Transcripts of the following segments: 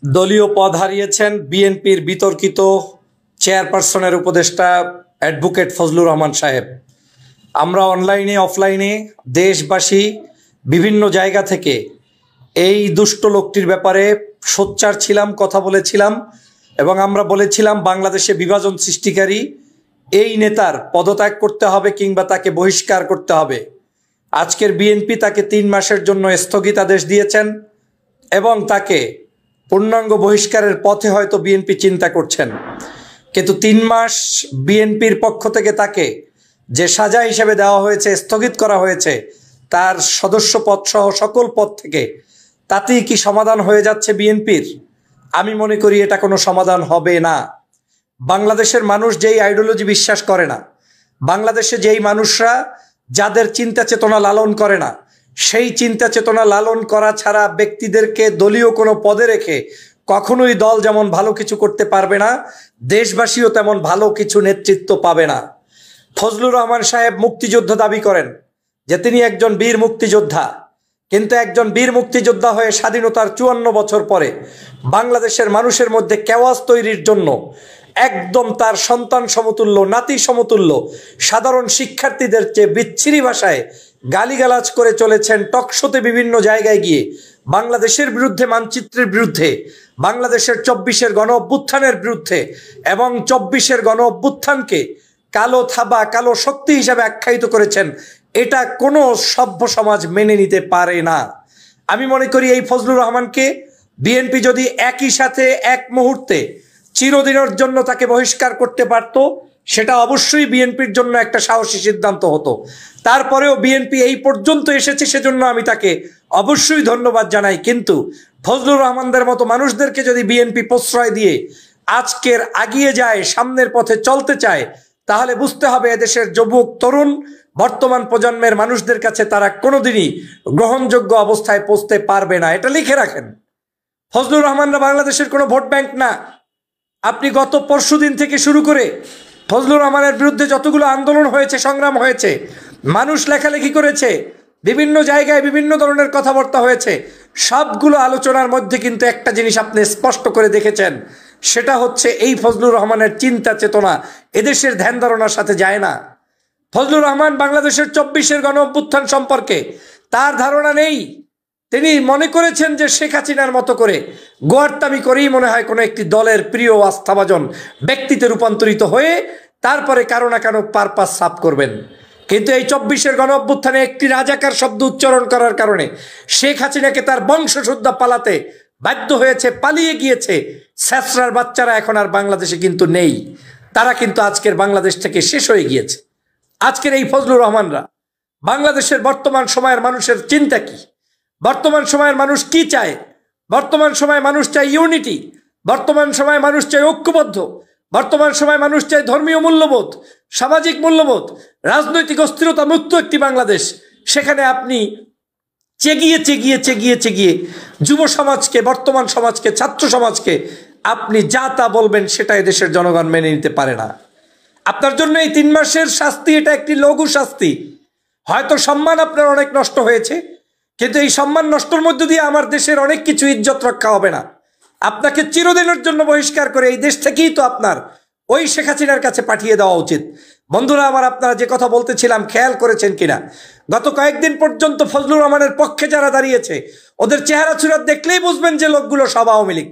দলীয় পদ হারিয়েছেন বিএনপির বিতর্কিত চেয়ারপারসনের উপদেষ্টা অ্যাডভোকেট ফজলুর রহমান সাহেব। আমরা অনলাইনে অফলাইনে দেশবাসী বিভিন্ন জায়গা থেকে এই দুষ্ট লোকটির ব্যাপারে সোচ্চার ছিলাম, কথা বলেছিলাম এবং আমরা বলেছিলাম বাংলাদেশে বিভাজন সৃষ্টিকারী এই নেতার পদত্যাগ করতে হবে কিংবা তাকে বহিষ্কার করতে হবে। আজকের বিএনপি তাকে 3 মাসের জন্য স্থগিতাদেশ দিয়েছেন এবং তাকে পূর্ণাঙ্গ বহিষ্কারের পথে হয়তো বিএনপি চিন্তা করছেন, কিন্তু 3 মাস বিএনপির পক্ষ থেকে তাকে যে সাজা হিসেবে দেওয়া হয়েছে, স্থগিত করা হয়েছে তার সদস্য পদ সহ সকল পদ থেকে, তাতেই কি সমাধান হয়ে যাচ্ছে বিএনপির? আমি মনে করি এটা কোনো সমাধান হবে না। বাংলাদেশের মানুষ যেই আইডিওলজি বিশ্বাস করে না, বাংলাদেশে যেই মানুষরা যাদের চিন্তা চেতনা লালন করে না, সেই চিন্তা চেতনা লালন করা ছাড়া ব্যক্তিদেরকে দলীয় কোনো পদে রেখে কখনোই দল যেমন ভালো কিছু করতে পারবে না, দেশবাসীও তেমন ভালো কিছু নেতৃত্ব পাবে না। ফজলুর রহমান সাহেব মুক্তিযুদ্ধ দাবি করেন যে তিনি একজন বীর মুক্তিযোদ্ধা, কিন্তু একজন বীর মুক্তিযোদ্ধা হয়ে স্বাধীনতার 54 বছর পরে বাংলাদেশের মানুষের মধ্যে কেওয়াস তৈরির জন্য একদম তার সন্তান সমতুল্য, নাতি সমতুল্য সাধারণ শিক্ষার্থীদের চেয়ে বিচ্ছিরি ভাষায় গালিগালাজ করে চলেছেন। টকশোতে বিভিন্ন জায়গায় গিয়ে বাংলাদেশের বিরুদ্ধে, মানচিত্রের বিরুদ্ধে, বাংলাদেশের 24-এর গণ অভ্যুত্থানের বিরুদ্ধে এবং 24-এর গণ অভ্যুত্থানকে কালো থাবা, কালো শক্তি হিসাবে আখ্যায়িত করেছেন। এটা কোনো সভ্য সমাজ মেনে নিতে পারে না। আমি মনে করি এই ফজলুর রহমানকে বিএনপি যদি একই সাথে এক মুহূর্তে চিরদিনের জন্য তাকে বহিষ্কার করতে পারত, সেটা অবশ্যই বিএনপির জন্য একটা সাহসী সিদ্ধান্ত হতো। তারপরেও বিএনপি এই পর্যন্ত এসেছে, সেজন্য আমি তাকে অবশ্যই ধন্যবাদ জানাই। কিন্তু ফজলুর রহমানদের মতো মানুষদেরকে যদি বিএনপি প্রশ্রয় দিয়ে আজকের আগিয়ে যায়, সামনের পথে চলতে চায়, তাহলে বুঝতে হবে এদেশের যুবক তরুণ বর্তমান প্রজন্মের মানুষদের কাছে তারা কোনোদিনই গ্রহণযোগ্য অবস্থায় পৌঁছতে পারবে না। এটা লিখে রাখেন। ফজলুর রহমানরা বাংলাদেশের কোনো ভোট ব্যাংক না। আপনি গত পরশুদিন থেকে শুরু করে ফজলুর রহমানের বিরুদ্ধে যতগুলো আন্দোলন হয়েছে, সংগ্রাম হয়েছে, মানুষ লেখালেখি করেছে, বিভিন্ন জায়গায় বিভিন্ন ধরনের কথাবার্তা হয়েছে, সবগুলো আলোচনার মধ্যে কিন্তু একটা জিনিস আপনি স্পষ্ট করে দেখেছেন, সেটা হচ্ছে এই ফজলুর রহমানের চিন্তা চেতনা এদেশের ধ্যান ধারণার সাথে যায় না। ফজলুর রহমান বাংলাদেশের 24-এর গণ অভ্যুত্থান সম্পর্কে তার ধারণা নেই। তিনি মনে করেছেন যে শেখ হাসিনার মতো করে গোয়ার্তামি করেই মনে হয় কোনো একটি দলের প্রিয় আস্থাভাজন ব্যক্তিতে রূপান্তরিত হয়ে তারপরে কারো না কারো পারপাস সাফ করবেন। কিন্তু এই 24-এর গণ অভ্যুত্থানে একটি রাজাকার শব্দ উচ্চারণ করার কারণে শেখ হাসিনাকে তার বংশশুদ্ধা পালাতে বাধ্য হয়েছে, পালিয়ে গিয়েছে। স্যাসরার বাচ্চারা এখন আর বাংলাদেশে কিন্তু নেই, তারা কিন্তু আজকের বাংলাদেশ থেকে শেষ হয়ে গিয়েছে। আজকের এই ফজলুর রহমানরা বাংলাদেশের বর্তমান সময়ের মানুষের চিন্তা কি, বর্তমান সময়ের মানুষ কি চায়, বর্তমান সময় মানুষ চায় ইউনিটি, বর্তমান সময় মানুষ চায় ঐক্যবদ্ধ, বর্তমান সময় মানুষ চায় ধর্মীয় মূল্যবোধ, সামাজিক মূল্যবোধ, রাজনৈতিক অস্থিরতা মুক্ত একটি বাংলাদেশ। সেখানে আপনি চেগিয়ে চেগিয়ে চেগিয়ে চেগিয়ে যুব সমাজকে, বর্তমান সমাজকে, ছাত্র সমাজকে আপনি যা তা বলবেন, সেটা দেশের জনগণ মেনে নিতে পারে না। আপনার জন্য এই 3 মাসের শাস্তি এটা একটি লঘু শাস্তি। হয়তো সম্মান আপনার অনেক নষ্ট হয়েছে, কিন্তু এই সম্মান নষ্টর মধ্য দিয়ে আমার দেশের অনেক কিছু ইজ্জত রক্ষা হবে না। আপনাকে চিরদিনের জন্য বহিষ্কার করে এই দেশ থেকেই তো আপনার ওই শেখ হাসিনার কাছে পাঠিয়ে দেওয়া উচিত। বন্ধুরা আমার, আপনারা যে কথা বলতেছিলাম খেয়াল করেছেন কিনা, গত কয়েকদিন পর্যন্ত ফজলুর রহমানের পক্ষে যারা দাঁড়িয়েছে ওদের চেহারা চূড়া দেখলেই বুঝবেন যে লোকগুলো সব আওয়ামী লীগ।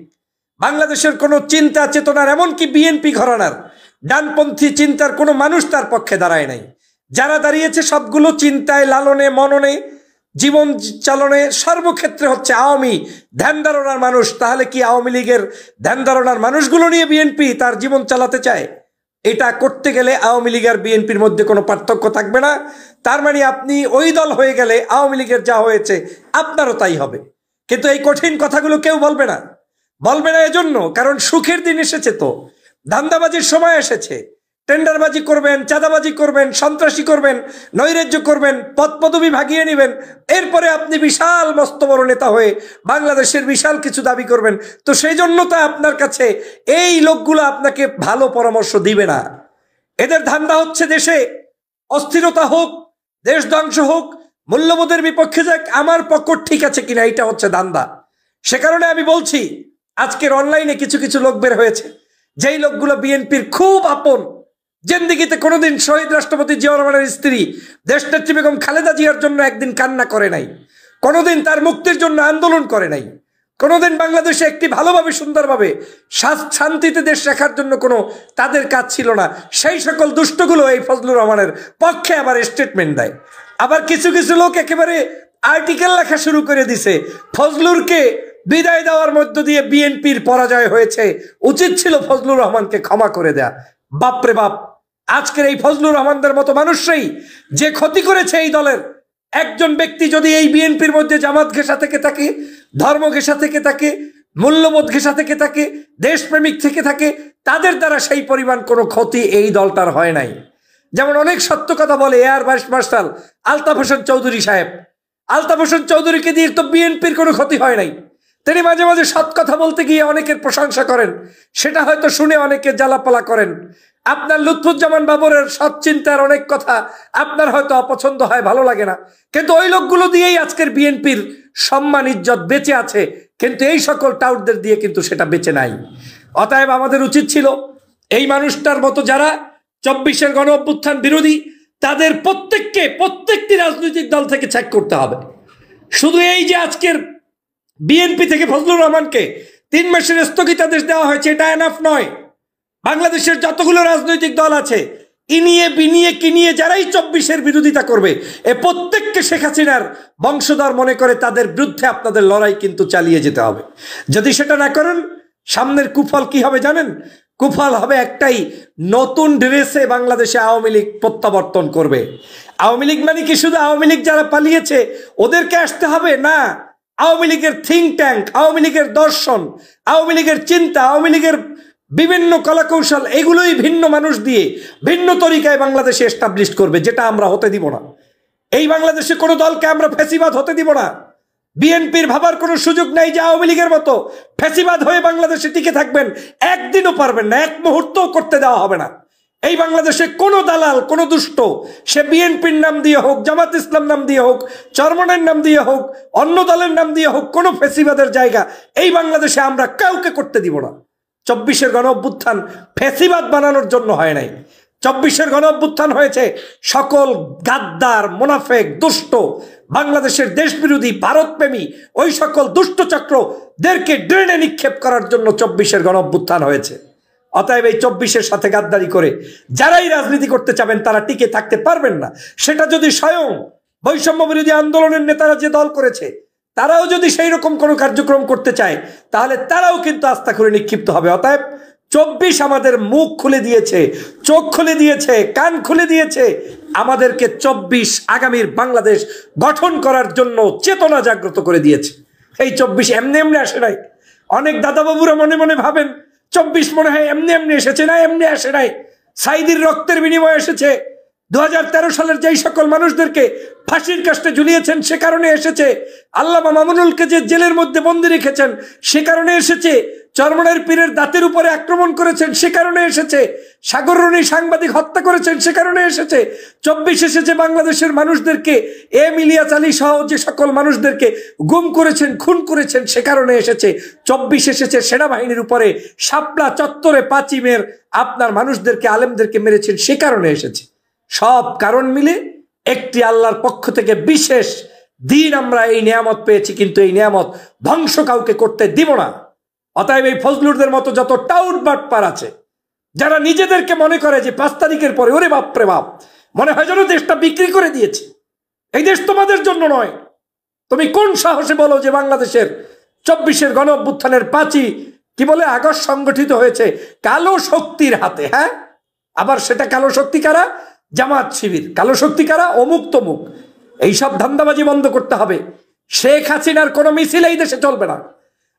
বাংলাদেশের কোনো চিন্তা চেতনার, এমনকি বিএনপি ঘরানার ডানপন্থী চিন্তার কোনো মানুষ তার পক্ষে দাঁড়ায় নাই। যারা দাঁড়িয়েছে সবগুলো চিন্তায়, লালনে, মননে, জীবন চালনে সর্বক্ষেত্রে হচ্ছে আওয়ামী ধ্যান ধারণার মানুষ। তাহলে কি আওয়ামী লীগের ধ্যান ধারণার মানুষগুলো নিয়ে বিএনপি তার জীবন চালাতে চায়? এটা করতে গেলে আওয়ামী লীগ আর বিএনপির মধ্যে কোনো পার্থক্য থাকবে না। তার মানে আপনি ওই দল হয়ে গেলে আওয়ামী লীগের যা হয়েছে আপনারও তাই হবে। কিন্তু এই কঠিন কথাগুলো কেউ বলবে না, বলবে না এজন্য কারণ সুখের দিন এসেছে, তো ধান্দাবাজির সময় এসেছে। টেন্ডারবাজি করবেন, চাঁদাবাজি করবেন, সন্ত্রাসী করবেন, নৈরাজ্য করবেন, পদ পদবি ভাগিয়ে নেবেন, এরপরে আপনি বিশাল মস্ত বড় নেতা হয়ে বাংলাদেশের বিশাল কিছু দাবি করবেন। তো সেই জন্য তো আপনার কাছে এই লোকগুলো আপনাকে ভালো পরামর্শ দিবে না। এদের ধান্দা হচ্ছে দেশে অস্থিরতা হোক, দেশ ধ্বংস হোক, মূল্যবোধের বিপক্ষে যাক, আমার পক্ষ ঠিক আছে কিনা, এটা হচ্ছে ধান্দা। সে কারণে আমি বলছি আজকের অনলাইনে কিছু কিছু লোক বের হয়েছে, যেই লোকগুলো বিএনপির খুব আপন, জিন্দেগিতে কোনোদিন শহীদ রাষ্ট্রপতি জিয়াউর রহমানের স্ত্রী দেশনেত্রী বেগম খালেদা জিয়ার জন্য একদিন কান্না করে নাই, কোনোদিন তার মুক্তির জন্য আন্দোলন করে নাই, কোনোদিন বাংলাদেশে একটি ভালোভাবে সুন্দরভাবে শান্তিতে দেশ রাখার জন্য কোনো তাদের কাজ ছিল না, সেই সকল দুষ্টগুলো এই ফজলুর রহমানের পক্ষে আবার স্টেটমেন্ট দেয়। আবার কিছু কিছু লোক একেবারে আর্টিকেল লেখা শুরু করে দিছে, ফজলুরকে বিদায় দেওয়ার মধ্য দিয়ে বিএনপির পরাজয় হয়েছে, উচিত ছিল ফজলুর রহমানকে ক্ষমা করে দেয়া। বাপরে বাপ, আজকের এই ফজলুর রহমানদের মতো মানুষরাই যে ক্ষতি করেছে এই দলের। একজন ব্যক্তি যদি এই বিএনপির মধ্যে জামাত ঘেঁষা থেকে থাকে, ধর্ম ঘেঁষা থেকে থাকে, মূল্যবোধ ঘেঁষা থেকে থাকে, দেশপ্রেমিক থেকে থাকে, তাদের দ্বারা সেই পরিমাণ কোনো ক্ষতি এই দলটার হয় নাই। যেমন অনেক সত্য কথা বলে air vice marshal Altaf Hossain Chowdhury সাহেব। আলতাফ হোসেন চৌধুরীকে দিয়ে তো বিএনপির কোনো ক্ষতি হয় নাই। তিনি মাঝে মাঝে সৎ কথা বলতে গিয়ে অনেকের প্রশংসা করেন, সেটা হয়তো শুনে অনেকে জ্বালাপালা করেন। আপনার লুৎফুজ্জামান বাবরের সৎ চিন্তার অনেক কথা আপনার হয়তো অপছন্দ হয়, ভালো লাগে না, কিন্তু ওই লোকগুলো দিয়েই আজকের বিএনপির সম্মান ইজ্জত বেঁচে আছে, কিন্তু এই সকল টাউটদের দিয়ে কিন্তু সেটা বেঁচে নাই। অতএব আমাদের উচিত ছিল এই মানুষটার মতো যারা 24-এর গণ অভ্যুত্থান বিরোধী, তাদের প্রত্যেকটি রাজনৈতিক দল থেকে চেক করতে হবে। শুধু এই যে আজকের বিএনপি থেকে ফজলুর রহমানকে 3 মাসের স্থগিতাদেশ দেওয়া হয়েছে, এটা এনাফ নয়। বাংলাদেশের যতগুলো রাজনৈতিক দল আছে, ইনিয়ে বিনিয়ে কিনিয়ে যারাই 24-এর বিরোধিতা করবে, এ প্রত্যেককে শেখ হাসিনার বংশধর মনে করে তাদের বিরুদ্ধে আপনাদের লড়াই কিন্তু চালিয়ে যেতে হবে। যদি সেটা না করেন, সামনের কুফল কি হবে জানেন? কুফল হবে একটাই, নতুন ড্রেসে বাংলাদেশে আওয়ামী লীগ প্রত্যাবর্তন করবে। আওয়ামী লীগ মানে কি শুধু আওয়ামী লীগ যারা পালিয়েছে ওদেরকে আসতে হবে না, আওয়ামী লীগের থিঙ্ক ট্যাঙ্ক, আওয়ামী লীগের দর্শন, আওয়ামী লীগের চিন্তা, আওয়ামী লীগের বিভিন্ন কলাকৌশল, এগুলোই ভিন্ন মানুষ দিয়ে ভিন্ন তরিকায় বাংলাদেশে এস্টাবলিশ করবে, যেটা আমরা হতে দিব না। এই বাংলাদেশে কোনো দলকে আমরা ফ্যাসিবাদ হতে দিব না। বিএনপির ভাবার কোনো সুযোগ নাই যে আওয়ামী লীগের মতো ফ্যাসিবাদ হয়ে বাংলাদেশে টিকে থাকবেন, একদিনও পারবেন না, এক মুহূর্তও করতে দেওয়া হবে না। এই বাংলাদেশে কোনো দালাল, কোনো দুষ্ট, সে বিএনপির নাম দিয়ে হোক, জামাত ইসলাম নাম দিয়ে হোক, চরমনের নাম দিয়ে হোক, অন্য দলের নাম দিয়ে হোক, কোনো ফ্যাসিবাদের জায়গা এই বাংলাদেশে আমরা কাউকে করতে দিব না। 24-এর গণ অভ্যুত্থান ফ্যাসিবাদ বানানোর জন্য হয় নাই। 24-এর গণ অভ্যুত্থান হয়েছে সকল গাদ্দার, মুনাফেক, দুষ্ট, বাংলাদেশের দেশবিরোধী, ভারতপ্রেমী ওই সকল দুষ্ট চক্রদেরকে ড্রেনে নিক্ষেপ করার জন্য 24-এর গণ অভ্যুত্থান হয়েছে। অতএব এই 24-এর সাথে গাদ্দারি করে যারাই রাজনীতি করতে চাবেন তারা টিকে থাকতে পারবেন না। সেটা যদি স্বয়ং বৈষম্য বিরোধী আন্দোলনের নেতারা যে দল করেছে, তারাও যদি সেই রকম কোনো কার্যক্রম করতে চায়, তাহলে তারাও কিন্তু আস্থা করে নিক্ষিপ্ত হবে। অতএব 24 আমাদের মুখ খুলে দিয়েছে, চোখ খুলে দিয়েছে, কান খুলে দিয়েছে, আমাদেরকে 24 আগামীর বাংলাদেশ গঠন করার জন্য চেতনা জাগ্রত করে দিয়েছে। এই 24 এমনি এমনি আসে নাই। অনেক দাদাবাবুরা মনে মনে ভাবেন 24 মনে হয় এমনি এমনি এসেছে, না, এমনি আসে নাই। সাইদির রক্তের বিনিময়ে এসেছে। 2013 সালের যেই সকল মানুষদেরকে ফাঁসির কাস্টে ঝুলিয়েছেন সে কারণে এসেছে। আল্লামা মামুনুলকে যে জেলের মধ্যে বন্দি রেখেছেন সে কারণে এসেছে। চরমনের পীরের দাঁতের উপরে আক্রমণ করেছেন সে কারণে এসেছে। সাগররণী সাংবাদিক হত্যা করেছেন সে কারণে এসেছে। 24 এসেছে বাংলাদেশের মানুষদেরকে, ইলিয়াস আলী সহ যে সকল মানুষদেরকে গুম করেছেন, খুন করেছেন সে কারণে এসেছে। 24 এসেছে সেনাবাহিনীর উপরে শাপলা চত্বরে 5ই মের আপনার মানুষদেরকে, আলেমদেরকে মেরেছেন সে কারণে এসেছে। সব কারণ মিলে একটি আল্লাহর পক্ষ থেকে বিশেষ দিন আমরা এই নিয়ামত পেয়েছি, কিন্তু এই নিয়ামত ধ্বংস কাউকে করতে দিব না। অতএব এই ফজলুরদের মতো যত টাউট বাটপার আছে, যারা নিজেদেরকে মনে করে যে 5 তারিখের পরে ওরে বাপরে বাপ, মনে হয় যেন দেশটা বিক্রি করে দিয়েছে, এই দেশ তোমাদের জন্য নয়। তুমি কোন সাহসে বলো যে বাংলাদেশের 24-এর গণ অভ্যুত্থানের 5ই কি বলে আগস্ট সংগঠিত হয়েছে কালো শক্তির হাতে? হ্যাঁ, আবার সেটা কালো শক্তি কারা? জামাত শিবির। কালো শক্তি কারা? অমুক তমুক। এইসব ধান্দাবাজি বন্ধ করতে হবে। শেখ হাসিনার কোনো মিছিল এই দেশে চলবে না।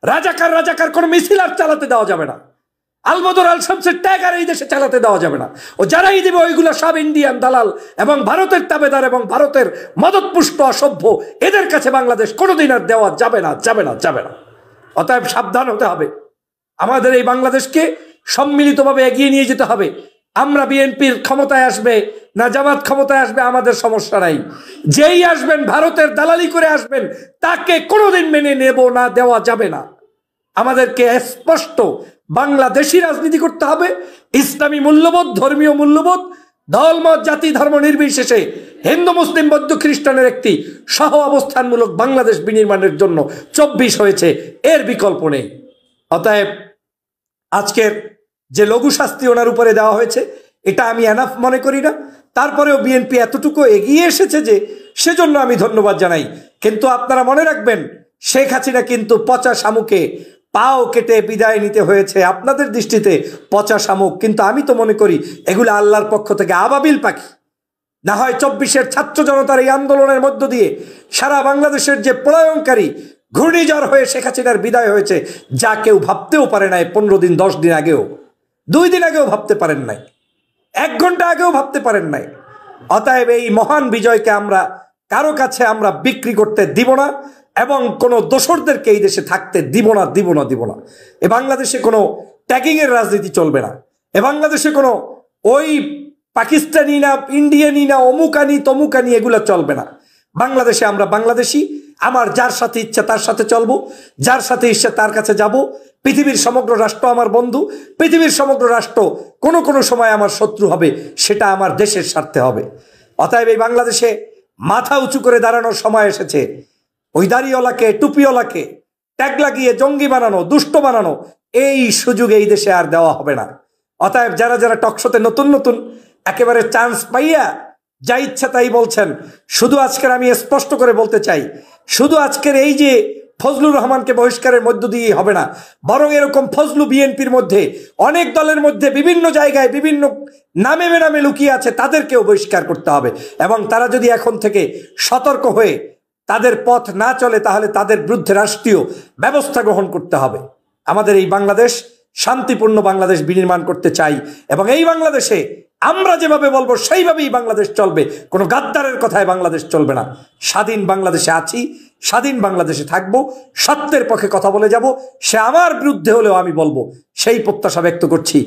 রাজাকার কোনো মিছিল আর চালাতে দেওয়া যাবে না। আলবদর আল শামসের ট্যাগ আর এই দেশে চালাতে দেওয়া যাবে না। ও যারাই দিবে ওইগুলো সব ইন্ডিয়ান দালাল এবং ভারতের তাবেদার এবং ভারতের মদতপুষ্ট অসভ্য। এদের কাছে বাংলাদেশ কোনোদিন আর দেওয়া যাবে না, যাবে না, যাবে না। অতএব সাবধান হতে হবে। আমাদের এই বাংলাদেশকে সম্মিলিতভাবে এগিয়ে নিয়ে যেতে হবে। আমরা বিএনপির ক্ষমতায় আসবে না জামাত ক্ষমতায় আসবে আমাদের সমস্যা নাই। যেই আসবেন ভারতের দালালি করে আসবেন, তাকে কোনোদিন মেনে নেব না, দেওয়া যাবে না। আমাদেরকে স্পষ্ট বাংলাদেশি রাজনীতি করতে হবে, ইসলামী মূল্যবোধ, ধর্মীয় মূল্যবোধ, দলমত, জাতি, ধর্ম নির্বিশেষে হিন্দু, মুসলিম, বৌদ্ধ, খ্রিস্টানের একটি সহ অবস্থানমূলক বাংলাদেশ বিনির্মাণের জন্য 24 হয়েছে, এর বিকল্প নেই। অতএব আজকের যে লঘু শাস্তি ওনার উপরে দেওয়া হয়েছে এটা আমি এনাফ মনে করি না। তারপরেও বিএনপি এতটুকু এগিয়ে এসেছে যে সেজন্য আমি ধন্যবাদ জানাই। কিন্তু আপনারা মনে রাখবেন, শেখ হাসিনা কিন্তু পচা শামুকে পাও কেটে বিদায় নিতে হয়েছে। আপনাদের দৃষ্টিতে পচা শামুক, কিন্তু আমি তো মনে করি এগুলো আল্লাহর পক্ষ থেকে আবাবিল পাখি। না হয় 24 ছাত্র জনতার এই আন্দোলনের মধ্য দিয়ে সারা বাংলাদেশের যে প্রলয়ঙ্কারী ঘূর্ণিঝড় হয়ে শেখ হাসিনার বিদায় হয়েছে, যা কেউ ভাবতেও পারে নাই 15 দিন 10 দিন আগেও, 2 দিন আগেও ভাবতে পারেন নাই, 1 ঘন্টা আগেও ভাবতে পারেন নাই। অতএব এই মহান বিজয়কে আমরা কারো কাছে আমরা বিক্রি করতে দিব না, এবং কোনো দোসরদেরকে এই দেশে থাকতে দিব না। এ বাংলাদেশে কোনো ট্যাগিং এর রাজনীতি চলবে না। এ বাংলাদেশে কোনো ওই পাকিস্তানি না, ইন্ডিয়ানি না, অমুকানি তমুকানি এগুলো চলবে না। বাংলাদেশে আমরা বাংলাদেশি, আমার যার সাথে ইচ্ছা তার সাথে চলবো, যার সাথে ইচ্ছা তার কাছে যাব। পৃথিবীর সমগ্র রাষ্ট্র আমার বন্ধু, পৃথিবীর সমগ্র রাষ্ট্র কোনো সময় আমার শত্রু হবে, সেটা আমার দেশের স্বার্থে হবে। অতএব এই বাংলাদেশে মাথা উঁচু করে দাঁড়ানোর সময় এসেছে। ওই দাড়িওয়ালাকে, টুপিওয়ালাকে ট্যাগ লাগিয়ে জঙ্গি বানানো, দুষ্ট বানানো, এই সুযোগ এই দেশে আর দেওয়া হবে না। অতএব যারা টকশোতে নতুন একেবারে চান্স পাইয়া যা ইচ্ছা তাই বলছেন, শুধু আজকের আমি স্পষ্ট করে বলতে চাই, শুধু আজকের এই যে ফজলুর রহমানকে বহিষ্কারের মধ্য দিয়ে হবে না, বরং এরকম ফজলু বিএনপির মধ্যে অনেক দলের মধ্যে বিভিন্ন জায়গায় বিভিন্ন নামে বেনামে লুকিয়ে আছে, তাদেরকেও বহিষ্কার করতে হবে। এবং তারা যদি এখন থেকে সতর্ক হয়ে তাদের পথ না চলে, তাহলে তাদের বিরুদ্ধে রাষ্ট্রীয় ব্যবস্থা গ্রহণ করতে হবে। আমাদের এই বাংলাদেশ শান্তিপূর্ণ বাংলাদেশ বিনির্মাণ করতে চাই, এবং এই বাংলাদেশে আমরা যেভাবে বলবো সেইভাবেই বাংলাদেশ চলবে। কোনো গাদ্দারের কথায় বাংলাদেশ চলবে না। স্বাধীন বাংলাদেশে আছি, স্বাধীন বাংলাদেশে থাকবো, সত্যের পক্ষে কথা বলে যাব। সে আমার বিরুদ্ধে হলেও আমি বলবো, সেই প্রত্যাশা ব্যক্ত করছি।